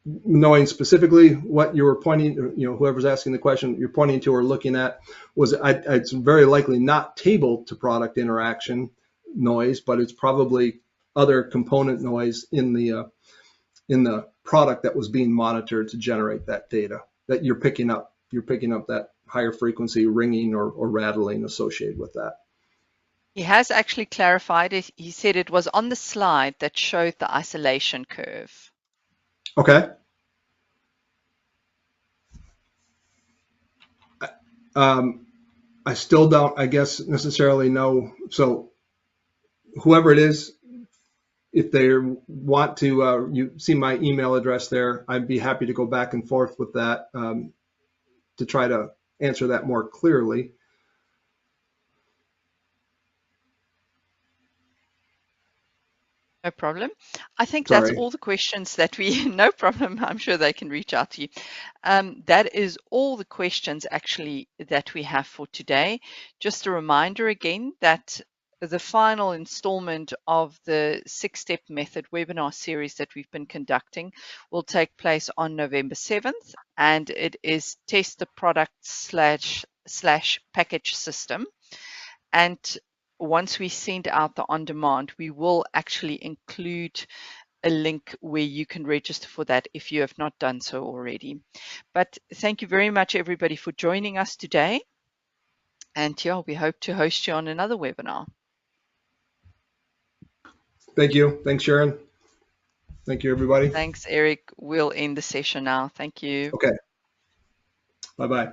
knowing specifically what you were pointing, whoever's asking the question you're pointing to or looking at, it's very likely not table to product interaction noise, but it's probably other component noise in the product that was being monitored to generate that data that you're picking up. You're picking up that higher frequency ringing or rattling associated with that. He has actually clarified it. He said it was on the slide that showed the isolation curve. Okay. I still don't, I guess, necessarily know. So whoever it is, if they want to, you see my email address there, I'd be happy to go back and forth with that to try to answer that more clearly. No problem. I think Sorry. that's all the questions that no problem. I'm sure they can reach out to you. That is all the questions actually that we have for today. Just a reminder again that the final installment of the 6-step method webinar series that we've been conducting will take place on November 7th, and it is test the product / package system. And once we send out the on-demand, we will actually include a link where you can register for that if you have not done so already. But thank you very much, everybody, for joining us today. And yeah, we hope to host you on another webinar. Thank you. Thanks, Sharon. Thank you, everybody. Thanks, Eric. We'll end the session now. Thank you. Okay. Bye-bye.